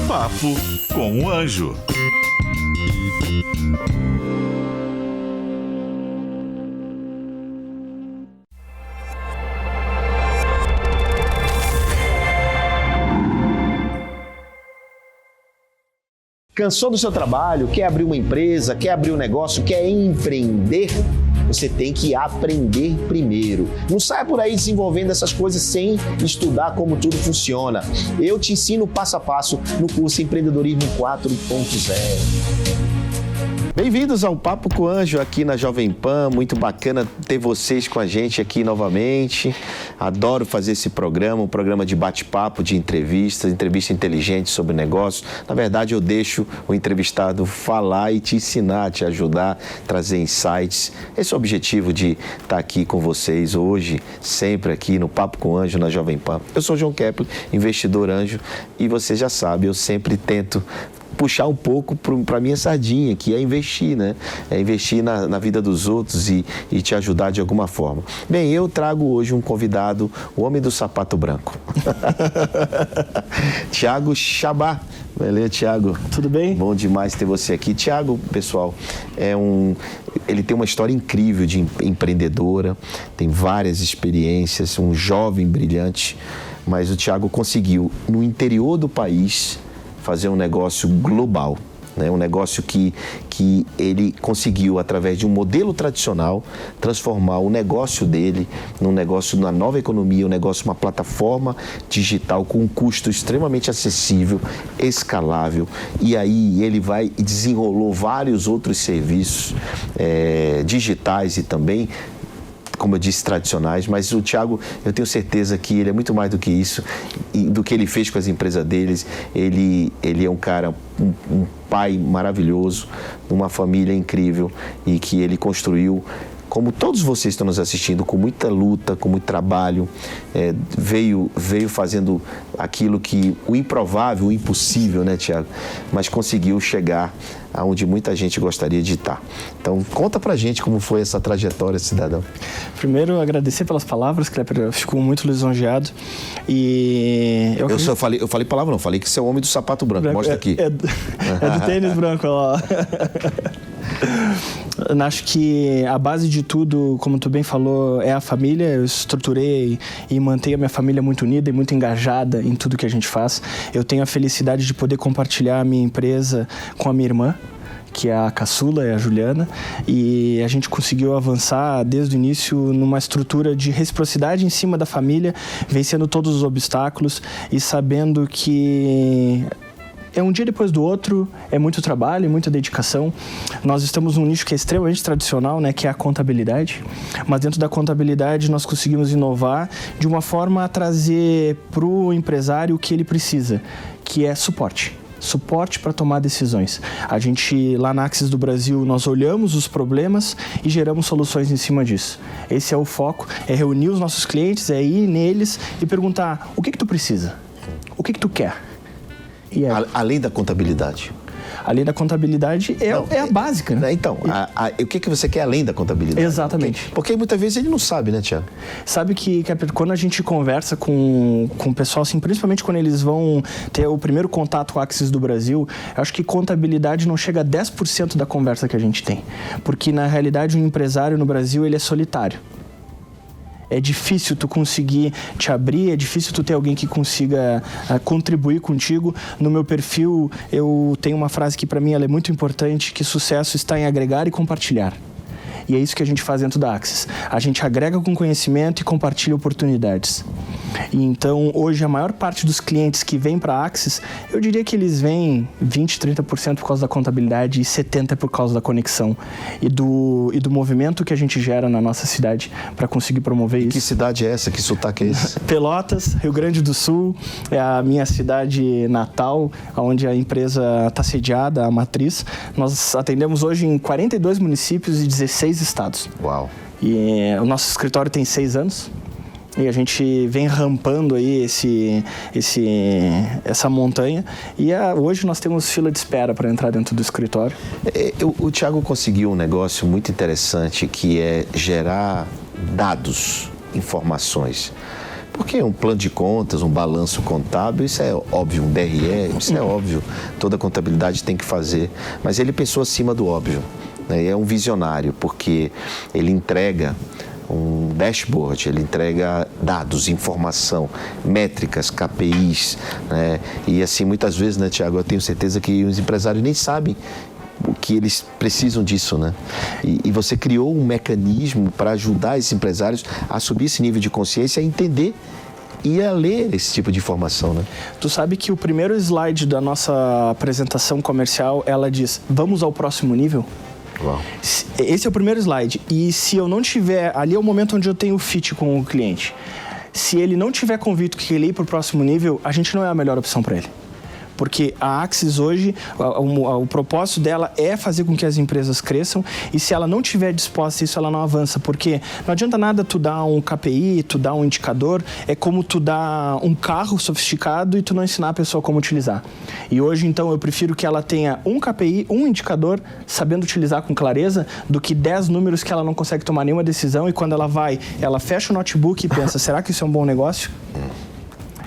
Papo com o Anjo. Cansou do seu trabalho? Quer abrir uma empresa? Quer abrir um negócio? Quer empreender? Você tem que aprender primeiro. Não saia por aí desenvolvendo essas coisas sem estudar como tudo funciona. Eu te ensino passo a passo no curso Empreendedorismo 4.0. Bem-vindos ao Papo com o Anjo aqui na Jovem Pan. Muito bacana ter vocês com a gente aqui novamente. Adoro fazer esse programa, um programa de bate-papo, de entrevista inteligente sobre negócios. Na verdade, eu deixo o entrevistado falar e te ensinar, te ajudar, trazer insights. Esse é o objetivo de estar aqui com vocês hoje, sempre aqui no Papo com o Anjo na Jovem Pan. Eu sou João Kepler, investidor anjo, e você já sabe, eu sempre tento puxar um pouco para a minha sardinha, que é investir, né? É investir na vida dos outros e te ajudar de alguma forma. Bem, eu trago hoje um convidado, o homem do sapato branco. Thiago Chabá. Beleza, Thiago? Tudo bem? Bom demais ter você aqui. Thiago, pessoal, ele tem uma história incrível de empreendedora, tem várias experiências, um jovem brilhante, mas o Thiago conseguiu, no interior do país, fazer um negócio global, né? Um negócio que ele conseguiu, através de um modelo tradicional, transformar o negócio dele num negócio na nova economia, um negócio, uma plataforma digital com um custo extremamente acessível, escalável. E aí ele vai e desenrolou vários outros serviços digitais e também, como eu disse, tradicionais, mas o Thiago, eu tenho certeza que ele é muito mais do que isso, e do que ele fez com as empresas deles. Ele é um cara, um pai maravilhoso, uma família incrível, e que ele construiu, como todos vocês estão nos assistindo, com muita luta, com muito trabalho, veio fazendo aquilo que, o improvável, o impossível, né, Thiago? Mas conseguiu chegar aonde muita gente gostaria de estar. Então, conta pra gente como foi essa trajetória, cidadão. Primeiro, agradecer pelas palavras, Klepper, eu fico muito lisonjeado. E eu falei palavra não, falei que você é o homem do sapato branco. Mostra aqui. É do tênis branco, ó. Acho que a base de tudo, como tu bem falou, é a família. Eu estruturei e mantenho a minha família muito unida e muito engajada em tudo que a gente faz. Eu tenho a felicidade de poder compartilhar a minha empresa com a minha irmã, que é a caçula, é a Juliana, e a gente conseguiu avançar desde o início numa estrutura de reciprocidade em cima da família, vencendo todos os obstáculos e sabendo que é um dia depois do outro, é muito trabalho, muita dedicação. Nós estamos num nicho que é extremamente tradicional, né, que é a contabilidade, mas dentro da contabilidade nós conseguimos inovar de uma forma a trazer para o empresário o que ele precisa, que é suporte para tomar decisões. A gente, lá na Axis do Brasil, nós olhamos os problemas e geramos soluções em cima disso. Esse é o foco, é reunir os nossos clientes, é ir neles e perguntar: o que tu precisa? O que tu quer? Além da contabilidade. Além da contabilidade é a básica, né? Então, o que você quer além da contabilidade? Exatamente. Porque muitas vezes ele não sabe, né, Thiago? Sabe que quando a gente conversa com o pessoal, assim, principalmente quando eles vão ter o primeiro contato com a Axis do Brasil, eu acho que contabilidade não chega a 10% da conversa que a gente tem. Porque, na realidade, um empresário no Brasil, ele é solitário. É difícil tu conseguir te abrir, é difícil tu ter alguém que consiga contribuir contigo. No meu perfil, eu tenho uma frase que para mim ela é muito importante, que sucesso está em agregar e compartilhar. E é isso que a gente faz dentro da Axis. A gente agrega com conhecimento e compartilha oportunidades. E então, hoje, a maior parte dos clientes que vêm para a Axis, eu diria que eles vêm 20%, 30% por causa da contabilidade e 70% por causa da conexão e do movimento que a gente gera na nossa cidade para conseguir promover isso. Que cidade é essa? Que sotaque é esse? Pelotas, Rio Grande do Sul, é a minha cidade natal, onde a empresa está sediada, a matriz. Nós atendemos hoje em 42 municípios e 16 estados. Uau! E o nosso escritório tem 6 anos. E a gente vem rampando aí essa montanha. E hoje nós temos fila de espera para entrar dentro do escritório. O Thiago conseguiu um negócio muito interessante, que é gerar dados, informações. Porque um plano de contas, um balanço contábil, isso é óbvio, um DRE, isso é óbvio, toda contabilidade tem que fazer, mas ele pensou acima do óbvio, né? É um visionário, porque ele entrega um dashboard, ele entrega dados, informação, métricas, KPIs, né? E assim, muitas vezes, né, Tiago, eu tenho certeza que os empresários nem sabem o que eles precisam disso, né? E você criou um mecanismo para ajudar esses empresários a subir esse nível de consciência e entender e a ler esse tipo de informação, né? Tu sabe que o primeiro slide da nossa apresentação comercial, ela diz, vamos ao próximo nível? Uau. Esse é o primeiro slide. E se eu não tiver... Ali é o momento onde eu tenho o fit com o cliente. Se ele não tiver convicto que ele ir para o próximo nível, a gente não é a melhor opção para ele. Porque a Axis hoje, o propósito dela é fazer com que as empresas cresçam, e se ela não estiver disposta a isso, ela não avança. Porque não adianta nada tu dar um KPI, tu dar um indicador, é como tu dar um carro sofisticado e tu não ensinar a pessoa como utilizar. E hoje, então, eu prefiro que ela tenha um KPI, um indicador, sabendo utilizar com clareza, do que 10 números que ela não consegue tomar nenhuma decisão, e quando ela vai, ela fecha o notebook e pensa, será que isso é um bom negócio?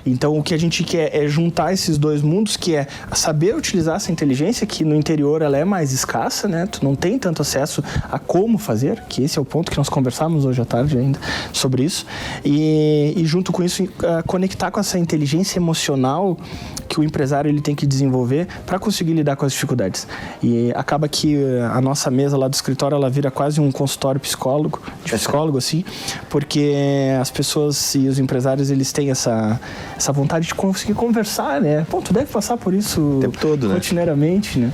Então, o que a gente quer é juntar esses dois mundos, que é saber utilizar essa inteligência, que no interior ela é mais escassa, né? Tu não tem tanto acesso a como fazer, que esse é o ponto que nós conversamos hoje à tarde ainda sobre isso. E junto com isso, conectar com essa inteligência emocional que o empresário ele tem que desenvolver para conseguir lidar com as dificuldades. E acaba que a nossa mesa lá do escritório, ela vira quase um consultório psicólogo, assim, porque as pessoas e os empresários, eles têm essa vontade de conseguir conversar, né? Pô, tu deve passar por isso o tempo todo, rotineiramente, né?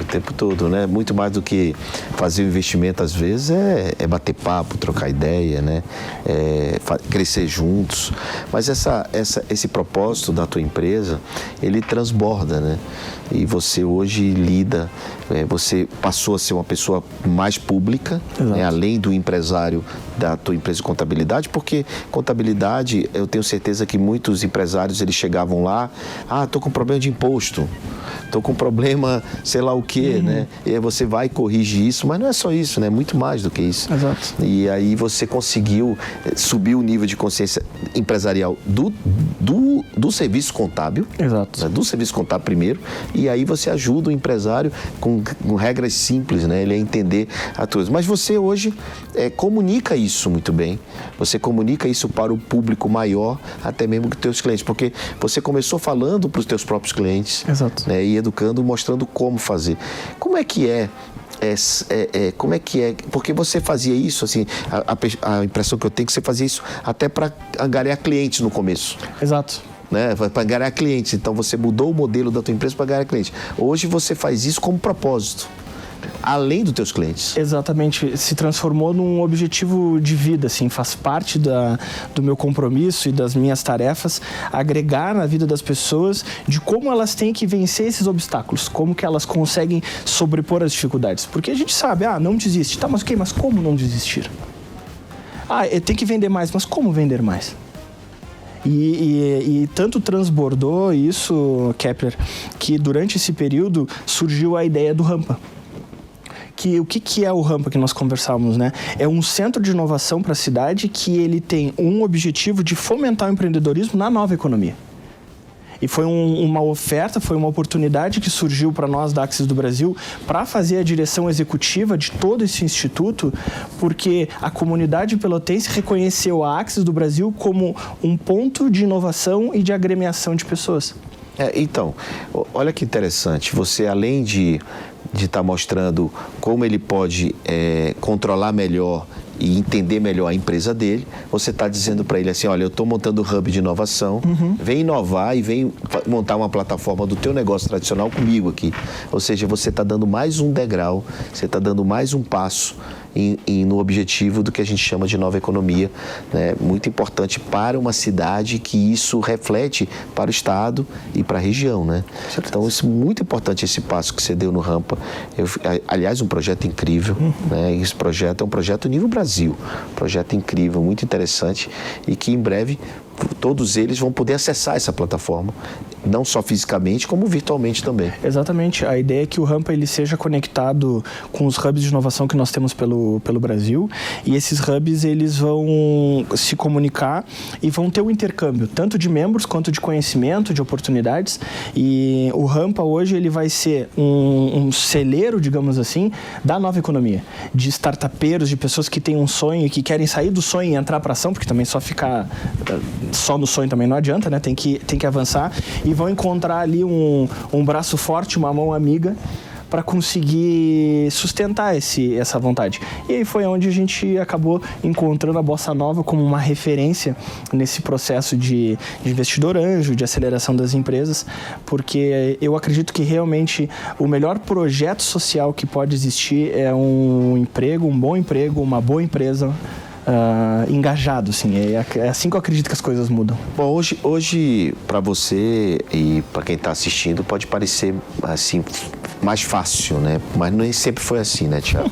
O tempo todo, né? Muito mais do que fazer o investimento, às vezes, é bater papo, trocar ideia, né? Crescer juntos. Mas esse propósito da tua empresa, ele transborda, né? E você hoje lida, você passou a ser uma pessoa mais pública, né? Além do empresário da tua empresa de contabilidade, porque contabilidade, eu tenho certeza que muitos empresários, eles chegavam lá, tô com problema de imposto, tô com problema, sei lá o quê, né? E aí você vai e corrige isso, mas não é só isso, né? Muito mais do que isso. Exato. E aí você conseguiu subir o nível de consciência empresarial do serviço contábil. Exato. Né? Do serviço contábil primeiro, e aí você ajuda o empresário com regras simples, né? Ele a entender a coisa. Mas você hoje comunica isso muito bem. Você comunica isso para o público maior, até mesmo que os teus clientes, porque você começou falando para os teus próprios clientes. Exato. Né? E educando, mostrando como fazer. Como é que é? Como é que é? Porque você fazia isso, assim, a impressão que eu tenho é que você fazia isso até para angariar clientes no começo. Exato. Né? Para angariar clientes. Então você mudou o modelo da tua empresa para angariar clientes. Hoje você faz isso como propósito, além dos teus clientes. Exatamente, se transformou num objetivo de vida, assim, faz parte do meu compromisso e das minhas tarefas, agregar na vida das pessoas de como elas têm que vencer esses obstáculos, como que elas conseguem sobrepor as dificuldades. Porque a gente sabe, não desiste, tá, mas ok, mas como não desistir? Tem que vender mais, mas como vender mais? E tanto transbordou isso, Kepler, que durante esse período surgiu a ideia do Rampa. O que é o Rampa que nós conversávamos, né? É um centro de inovação para a cidade que ele tem um objetivo de fomentar o empreendedorismo na nova economia. E foi uma oferta, foi uma oportunidade que surgiu para nós da Axis do Brasil para fazer a direção executiva de todo esse instituto, porque a comunidade pelotense reconheceu a Axis do Brasil como um ponto de inovação e de agremiação de pessoas. Então, olha que interessante, você além de estar mostrando como ele pode controlar melhor e entender melhor a empresa dele, você está dizendo para ele assim, olha, eu estou montando o hub de inovação, vem inovar e vem montar uma plataforma do teu negócio tradicional comigo aqui. Ou seja, você está dando mais um degrau, você está dando mais um passo no objetivo do que a gente chama de nova economia, né? Muito importante para uma cidade, que isso reflete para o estado e para a região, né? Então, isso é muito importante, esse passo que você deu no Rampa. Aliás, um projeto incrível, né? Esse projeto é um projeto nível Brasil, um projeto incrível, muito interessante, e que em breve todos eles vão poder acessar essa plataforma, não só fisicamente, como virtualmente também. Exatamente. A ideia é que o Rampa ele seja conectado com os hubs de inovação que nós temos pelo Brasil, e esses hubs eles vão se comunicar e vão ter um intercâmbio, tanto de membros quanto de conhecimento, de oportunidades. E o Rampa hoje ele vai ser um celeiro, digamos assim, da nova economia, de startupeiros, de pessoas que têm um sonho e que querem sair do sonho e entrar para ação, porque também só ficar só no sonho também não adianta, né? Tem que avançar, e vão encontrar ali um braço forte, uma mão amiga, para conseguir sustentar essa vontade. E aí foi onde a gente acabou encontrando a Bossa Nova como uma referência nesse processo de investidor anjo, de aceleração das empresas, porque eu acredito que realmente o melhor projeto social que pode existir é um emprego, um bom emprego, uma boa empresa, engajado, assim. É assim que eu acredito que as coisas mudam. Bom, hoje para você e para quem está assistindo pode parecer assim mais fácil, né? Mas nem sempre foi assim, né, Thiago?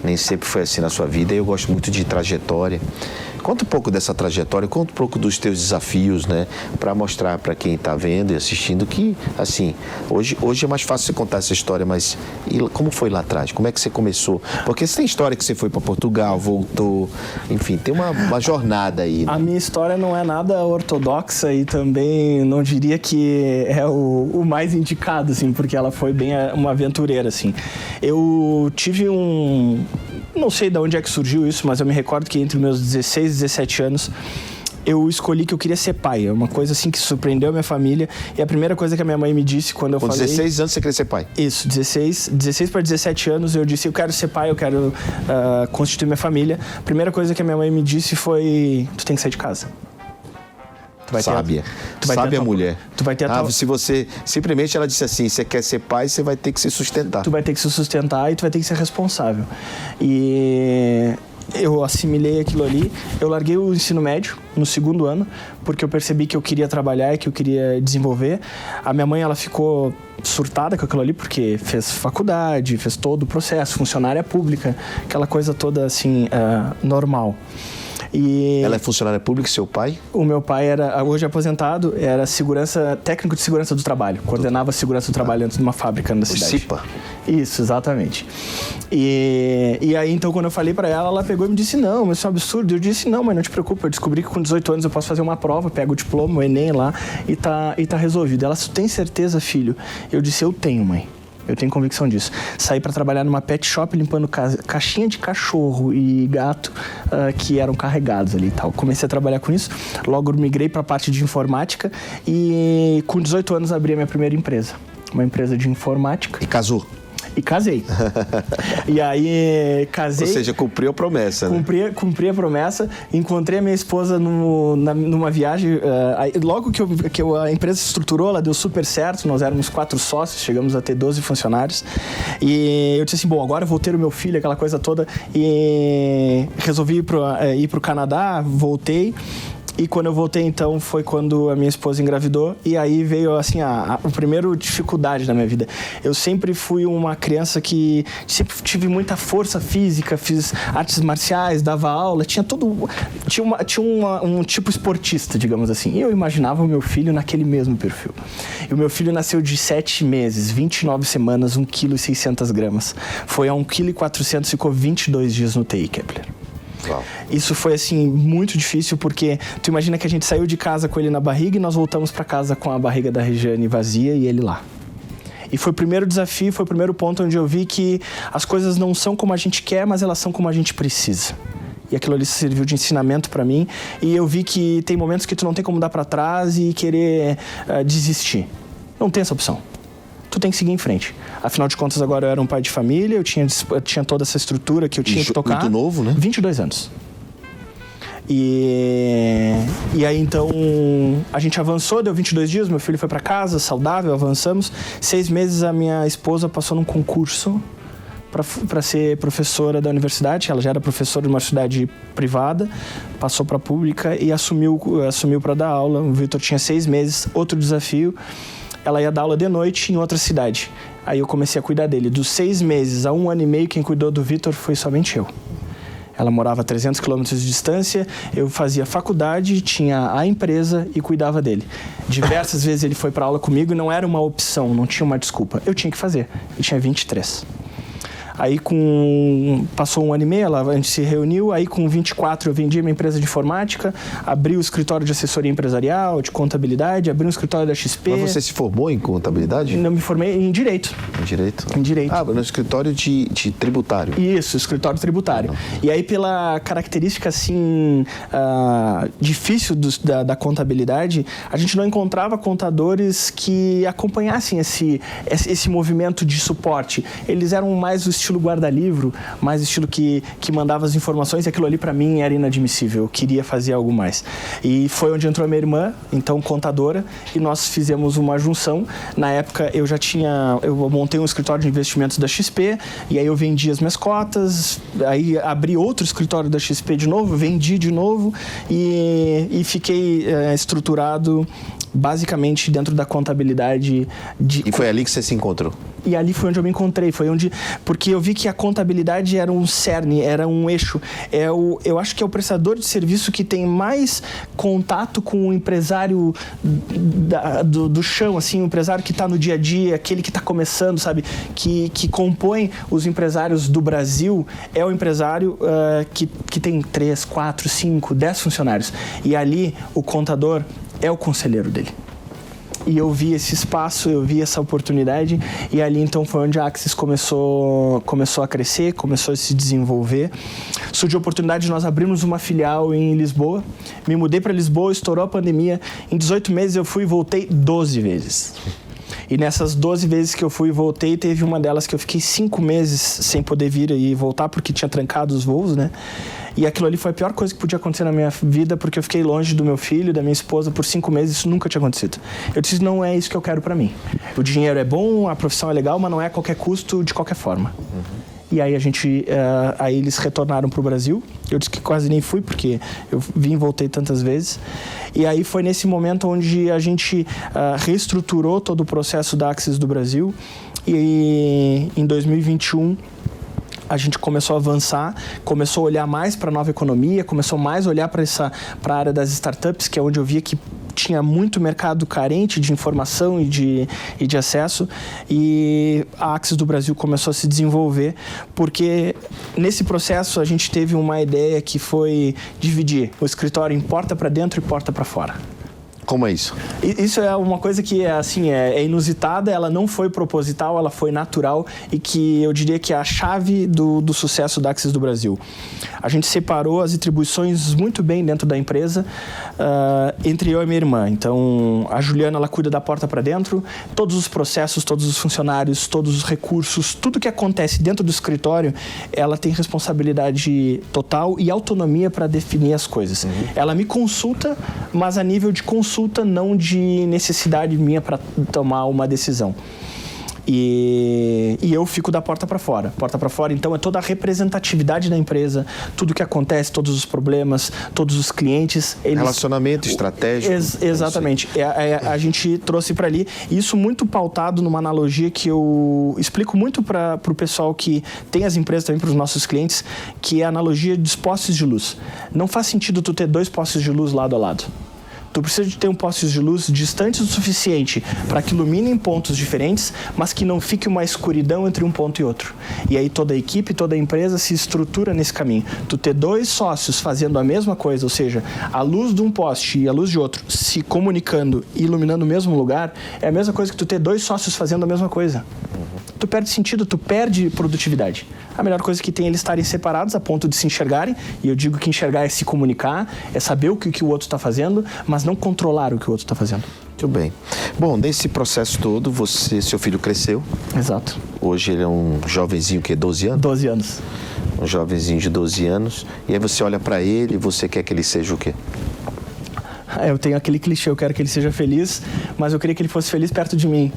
Nem sempre foi assim na sua vida. Eu gosto muito de trajetória. Conta um pouco dessa trajetória, conta um pouco dos teus desafios, né? Para mostrar para quem está vendo e assistindo que, assim, hoje é mais fácil você contar essa história, mas como foi lá atrás? Como é que você começou? Porque você tem história que você foi para Portugal, voltou, enfim, tem uma jornada aí, né? A minha história não é nada ortodoxa e também não diria que é o mais indicado, assim, porque ela foi bem uma aventureira, assim. Eu tive não sei de onde é que surgiu isso, mas eu me recordo que entre meus 16 e 17 anos eu escolhi que eu queria ser pai. É uma coisa assim que surpreendeu a minha família. E a primeira coisa que a minha mãe me disse quando eu falei... Com 16 anos você queria ser pai? Isso, 16 para 17 anos eu disse, eu quero ser pai, eu quero constituir minha família. A primeira coisa que a minha mãe me disse foi, tu tem que sair de casa. Sábia. Sábia mulher. Tu vai ter se você... Simplesmente ela disse assim, você quer ser pai, você vai ter que se sustentar. Tu vai ter que se sustentar e tu vai ter que ser responsável. E eu assimilei aquilo ali. Eu larguei o ensino médio no segundo ano, porque eu percebi que eu queria trabalhar e que eu queria desenvolver. A minha mãe, ela ficou surtada com aquilo ali, porque fez faculdade, fez todo o processo, funcionária pública, aquela coisa toda assim, normal. E ela é funcionária pública, seu pai? O meu pai era, hoje aposentado, era técnico de segurança do trabalho, coordenava a segurança do trabalho dentro de uma fábrica na cidade. CIPA. Isso, exatamente. E aí, então, quando eu falei pra ela, ela pegou e me disse, não, mas isso é um absurdo. Eu disse, não, mãe, não te preocupa, eu descobri que com 18 anos eu posso fazer uma prova, pego o diploma, o Enem lá, e tá resolvido. Ela, tu tem certeza, filho? Eu disse, eu tenho, mãe. Eu tenho convicção disso. Saí para trabalhar numa pet shop limpando caixinha de cachorro e gato que eram carregados ali e tal. Comecei a trabalhar com isso. Logo migrei para a parte de informática e com 18 anos abri a minha primeira empresa. Uma empresa de informática. E casou? E casei. E aí, casei... Ou seja, cumpriu a promessa, né? Cumpri a promessa. Encontrei a minha esposa numa viagem. Logo que a empresa se estruturou, ela deu super certo. Nós éramos 4 sócios, chegamos a ter 12 funcionários. E eu disse assim, bom, agora eu vou ter o meu filho, aquela coisa toda. E resolvi ir pro Canadá, voltei. E quando eu voltei, então, foi quando a minha esposa engravidou. E aí veio, assim, a primeira dificuldade da minha vida. Eu sempre fui uma criança que sempre tive muita força física, fiz artes marciais, dava aula, tinha um tipo esportista, digamos assim. E eu imaginava o meu filho naquele mesmo perfil. E o meu filho nasceu de 7 meses, 29 semanas, 1,6 kg. Foi a 1,4 kg, ficou 22 dias no TI, Kepler. Uau. Isso foi, assim, muito difícil, porque tu imagina que a gente saiu de casa com ele na barriga e nós voltamos para casa com a barriga da Regiane vazia e ele lá. E foi o primeiro desafio, foi o primeiro ponto onde eu vi que as coisas não são como a gente quer, mas elas são como a gente precisa. E aquilo ali serviu de ensinamento para mim. E eu vi que tem momentos que tu não tem como dar para trás e querer desistir. Não tem essa opção. Tu tem que seguir em frente. Afinal de contas, agora eu era um pai de família, eu tinha toda essa estrutura que eu tinha que tocar. Muito novo, né? 22 anos. E aí, então, a gente avançou, deu 22 dias, meu filho foi para casa, saudável, avançamos. 6 meses a minha esposa passou num concurso para ser professora da universidade. Ela já era professora de uma universidade privada, passou para a pública e assumiu para dar aula. O Vitor tinha 6 meses, outro desafio. Ela ia dar aula de noite em outra cidade. Aí eu comecei a cuidar dele. Dos 6 meses a 1 ano e meio, quem cuidou do Vitor foi somente eu. Ela morava a 300 quilômetros de distância, eu fazia faculdade, tinha a empresa e cuidava dele. Diversas vezes ele foi para aula comigo e não era uma opção, não tinha uma desculpa. Eu tinha que fazer. Eu tinha 23. Aí passou 1 ano e meio, a gente se reuniu, aí com 24 eu vendi minha empresa de informática, abri o escritório de assessoria empresarial, de contabilidade, abri um escritório da XP. Mas você se formou em contabilidade? Não, me formei em Direito. Em Direito? Em Direito. Ah, no escritório de tributário. Isso, escritório tributário. E aí pela característica assim, difícil da contabilidade, a gente não encontrava contadores que acompanhassem esse movimento de suporte. Eles eram mais o estilo guarda-livro, mais estilo que mandava as informações, e aquilo ali para mim era inadmissível, eu queria fazer algo mais. E foi onde entrou a minha irmã, então contadora, e nós fizemos uma junção. Na época eu montei um escritório de investimentos da XP, e aí eu vendi as minhas cotas, aí abri outro escritório da XP de novo, vendi de novo, e fiquei estruturado basicamente dentro da contabilidade. E foi ali que você se encontrou? E ali foi onde eu me encontrei, porque eu vi que a contabilidade era um cerne, era um eixo. Eu acho que é o prestador de serviço que tem mais contato com o empresário do chão, assim, o empresário que está no dia a dia, aquele que está começando, sabe? Que compõe os empresários do Brasil, é o empresário que tem 3, 4, 5, 10 funcionários. E ali o contador é o conselheiro dele. E eu vi esse espaço, eu vi essa oportunidade, e ali então foi onde a Axis começou a crescer, começou a se desenvolver. Surgiu a oportunidade de nós abrirmos uma filial em Lisboa. Me mudei para Lisboa, estourou a pandemia. Em 18 meses eu fui e voltei 12 vezes. E nessas 12 vezes que eu fui e voltei, teve uma delas que eu fiquei 5 meses sem poder vir e voltar porque tinha trancado os voos, né? E aquilo ali foi a pior coisa que podia acontecer na minha vida, porque eu fiquei longe do meu filho, da minha esposa por 5 meses, isso nunca tinha acontecido. Eu disse, não é isso que eu quero pra mim. O dinheiro é bom, a profissão é legal, mas não é a qualquer custo, de qualquer forma. E aí aí eles retornaram pro Brasil. Eu disse que quase nem fui, porque eu vim e voltei tantas vezes. E aí foi nesse momento onde a gente reestruturou todo o processo da Axis do Brasil. E em 2021... a gente começou a avançar, começou a olhar mais para a nova economia, começou mais a olhar para a área das startups, que é onde eu via que tinha muito mercado carente de informação e de acesso, e a Axis do Brasil começou a se desenvolver, porque nesse processo a gente teve uma ideia que foi dividir o escritório em porta para dentro e porta para fora. Como é isso? Isso é uma coisa que é inusitada, ela não foi proposital, ela foi natural, e que eu diria que é a chave do sucesso da Axis do Brasil. A gente separou as atribuições muito bem dentro da empresa, entre eu e minha irmã. Então, a Juliana, ela cuida da porta para dentro, todos os processos, todos os funcionários, todos os recursos, tudo que acontece dentro do escritório, ela tem responsabilidade total e autonomia para definir as coisas. Ela me consulta, mas a nível de consulta, não de necessidade minha para tomar uma decisão. E eu fico da porta para fora. Porta para fora, então, é toda a representatividade da empresa, tudo que acontece, todos os problemas, todos os clientes. Relacionamento estratégico. Exatamente. A gente trouxe para ali, e isso muito pautado numa analogia que eu explico muito para o pessoal que tem as empresas também, para os nossos clientes, que é a analogia dos postes de luz. Não faz sentido tu ter 2 postes de luz lado a lado. Tu precisa de ter um poste de luz distante o suficiente para que ilumine em pontos diferentes, mas que não fique uma escuridão entre um ponto e outro. E aí toda a equipe, toda a empresa se estrutura nesse caminho. Tu ter 2 sócios fazendo a mesma coisa, ou seja, a luz de um poste e a luz de outro se comunicando e iluminando o mesmo lugar, é a mesma coisa que tu ter 2 sócios fazendo a mesma coisa. Tu perde sentido, tu perde produtividade. A melhor coisa que tem é eles estarem separados a ponto de se enxergarem, e eu digo que enxergar é se comunicar, é saber o que o outro está fazendo, mas não controlar o que o outro está fazendo. Muito bem. Bom, nesse processo todo, seu filho cresceu. Exato. Hoje ele é um jovenzinho, 12 anos? 12 anos. Um jovenzinho de 12 anos. E aí você olha para ele e você quer que ele seja o quê? Eu tenho aquele clichê, eu quero que ele seja feliz, mas eu queria que ele fosse feliz perto de mim.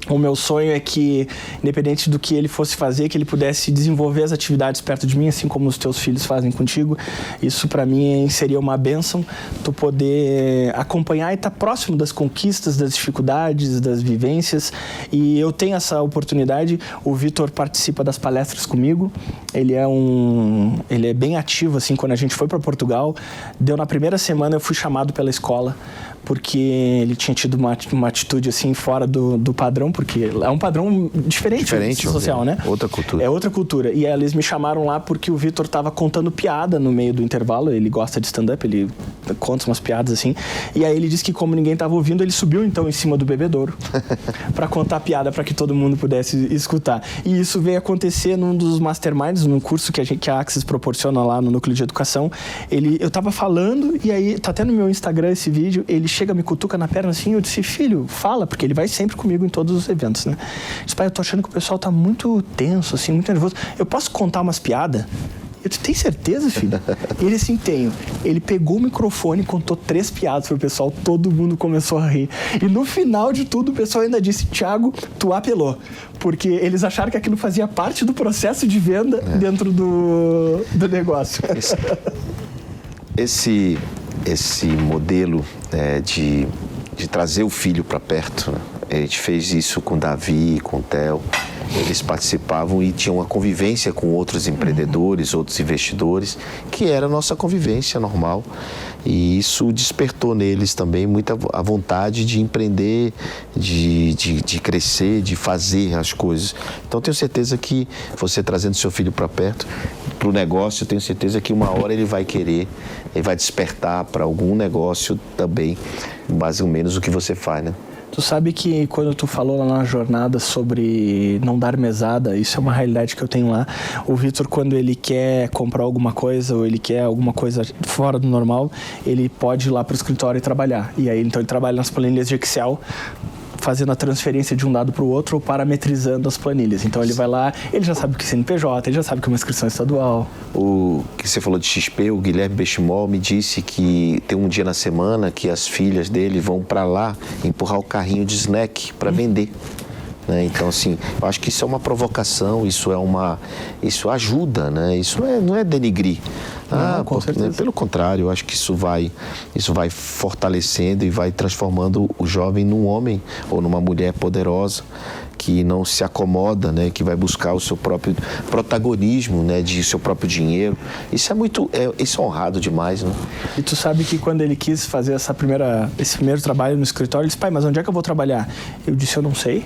O meu sonho é que, independente do que ele fosse fazer, que ele pudesse desenvolver as atividades perto de mim, assim como os teus filhos fazem contigo. Isso, para mim, seria uma bênção, tu poder acompanhar e estar próximo das conquistas, das dificuldades, das vivências. E eu tenho essa oportunidade. O Vitor participa das palestras comigo. Ele é bem ativo, assim, quando a gente foi para Portugal. Na primeira semana, eu fui chamado pela escola, porque ele tinha tido uma atitude assim fora do padrão, porque é um padrão diferente social, né? Outra cultura. É outra cultura. E aí eles me chamaram lá porque o Vitor estava contando piada no meio do intervalo. Ele gosta de stand-up, ele conta umas piadas assim. E aí ele disse que, como ninguém estava ouvindo, ele subiu então em cima do bebedouro para contar piada para que todo mundo pudesse escutar. E isso veio acontecer num dos masterminds, num curso que a Axis proporciona lá no Núcleo de Educação. Eu estava falando e aí tá até no meu Instagram esse vídeo. Ele chega, me cutuca na perna assim, eu disse, filho, fala, porque ele vai sempre comigo em todos os eventos, né? Eu disse, pai, eu tô achando que o pessoal tá muito tenso, assim, muito nervoso. Eu posso contar umas piadas? Eu disse, tem certeza, filho? E ele assim, tenho. Ele pegou o microfone e contou 3 piadas pro pessoal, todo mundo começou a rir. E no final de tudo, o pessoal ainda disse, Thiago, tu apelou. Porque eles acharam que aquilo fazia parte do processo de venda dentro do negócio. Esse modelo de trazer o filho para perto, né? A gente fez isso com o Davi, com o Theo. Eles participavam e tinham uma convivência com outros empreendedores, outros investidores, que era a nossa convivência normal. E isso despertou neles também muita a vontade de empreender, de crescer, de fazer as coisas. Então, tenho certeza que você trazendo seu filho para perto, para o negócio, tenho certeza que uma hora ele vai querer, ele vai despertar para algum negócio também, mais ou menos o que você faz, né? Tu sabe que quando tu falou lá na jornada sobre não dar mesada, isso é uma realidade que eu tenho lá. O Vitor, quando ele quer comprar alguma coisa ou ele quer alguma coisa fora do normal, ele pode ir lá pro escritório e trabalhar. E aí, então, ele trabalha nas planilhas de Excel, fazendo a transferência de um dado para o outro ou parametrizando as planilhas. Então ele vai lá, ele já sabe o que é CNPJ, ele já sabe o que é uma inscrição estadual. O que você falou de XP, o Guilherme Bechimol me disse que tem um dia na semana que as filhas dele vão para lá empurrar o carrinho de snack para vender. Então, assim, eu acho que isso é uma provocação, isso ajuda, né? Isso não é denigrir. Com certeza. Pelo contrário, eu acho que isso vai fortalecendo e vai transformando o jovem num homem ou numa mulher poderosa, que não se acomoda, né? Que vai buscar o seu próprio protagonismo, né? De seu próprio dinheiro. Isso é honrado demais, né? E tu sabe que quando ele quis fazer esse primeiro trabalho no escritório, ele disse, pai, mas onde é que eu vou trabalhar? Eu disse, eu não sei.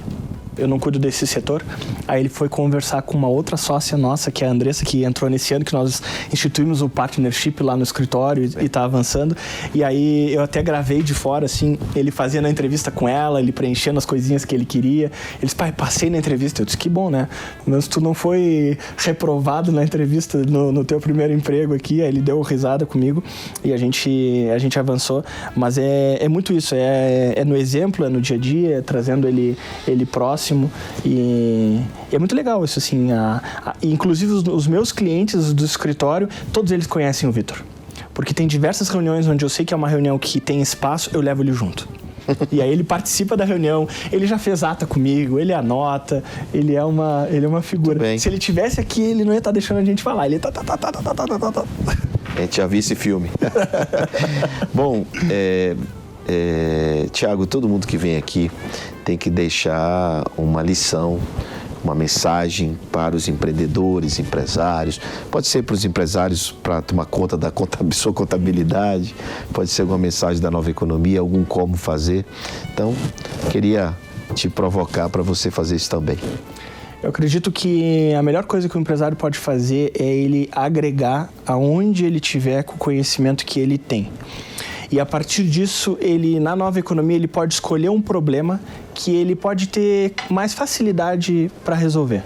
Eu não cuido desse setor. Aí ele foi conversar com uma outra sócia nossa, que é a Andressa, que entrou nesse ano, que nós instituímos o partnership lá no escritório e tá avançando. E aí eu até gravei de fora, assim, ele fazendo a entrevista com ela, ele preenchendo as coisinhas que ele queria. Ele disse, pai, passei na entrevista. Eu disse, que bom, né? Mas tu não foi reprovado na entrevista no teu primeiro emprego aqui. Aí ele deu risada comigo e a gente avançou. Mas é muito isso, é no exemplo, é no dia a dia, é trazendo ele próximo. E é muito legal isso, assim. Inclusive os meus clientes do escritório, todos eles conhecem o Vitor. Porque tem diversas reuniões onde eu sei que é uma reunião que tem espaço, eu levo ele junto. E aí ele participa da reunião, ele já fez ata comigo, ele anota, ele é uma figura. Se ele tivesse aqui, ele não ia estar deixando a gente falar. Ele tá. A gente já viu esse filme. Bom, Thiago, todo mundo que vem aqui tem que deixar uma lição, uma mensagem para os empreendedores, empresários. Pode ser para os empresários para tomar conta da sua contabilidade, pode ser alguma mensagem da nova economia, algum como fazer. Então, queria te provocar para você fazer isso também. Eu acredito que a melhor coisa que o empresário pode fazer é ele agregar aonde ele tiver com o conhecimento que ele tem. E a partir disso, na nova economia, ele pode escolher um problema que ele pode ter mais facilidade para resolver.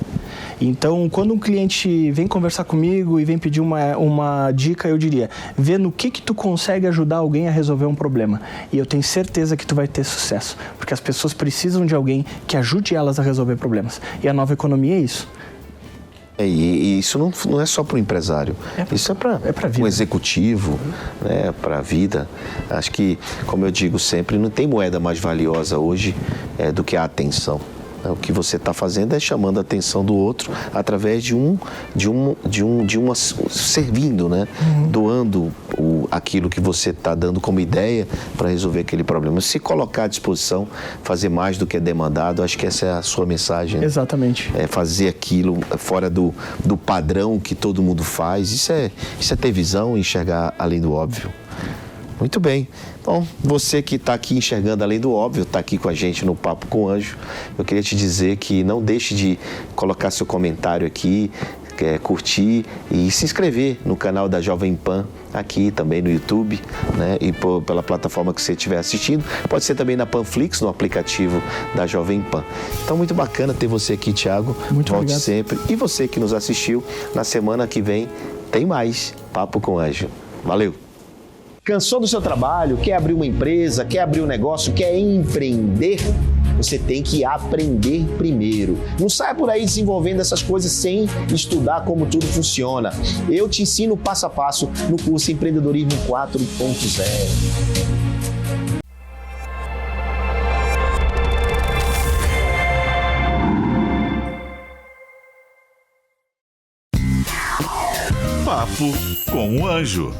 Então, quando um cliente vem conversar comigo e vem pedir uma dica, eu diria, vê no que tu consegue ajudar alguém a resolver um problema. E eu tenho certeza que tu vai ter sucesso, porque as pessoas precisam de alguém que ajude elas a resolver problemas. E a nova economia é isso. E isso não é só para o empresário, isso é para o executivo, né, para a vida. Acho que, como eu digo sempre, não tem moeda mais valiosa hoje do que a atenção. O que você está fazendo é chamando a atenção do outro através servindo, né? Doando aquilo que você está dando como ideia para resolver aquele problema. Se colocar à disposição, fazer mais do que é demandado, acho que essa é a sua mensagem. Exatamente. É fazer aquilo fora do padrão que todo mundo faz. Isso é ter visão e enxergar além do óbvio. Muito bem. Bom, você que está aqui enxergando além do óbvio, está aqui com a gente no Papo com o Anjo, eu queria te dizer que não deixe de colocar seu comentário aqui, curtir e se inscrever no canal da Jovem Pan, aqui também no YouTube, né? E pela plataforma que você estiver assistindo. Pode ser também na Panflix, no aplicativo da Jovem Pan. Então, muito bacana ter você aqui, Thiago. Muito Volte obrigado. sempre. E você que nos assistiu, na semana que vem tem mais Papo com o Anjo. Valeu! Cansou do seu trabalho? Quer abrir uma empresa? Quer abrir um negócio? Quer empreender? Você tem que aprender primeiro. Não saia por aí desenvolvendo essas coisas sem estudar como tudo funciona. Eu te ensino passo a passo no curso Empreendedorismo 4.0. Papo com o Anjo.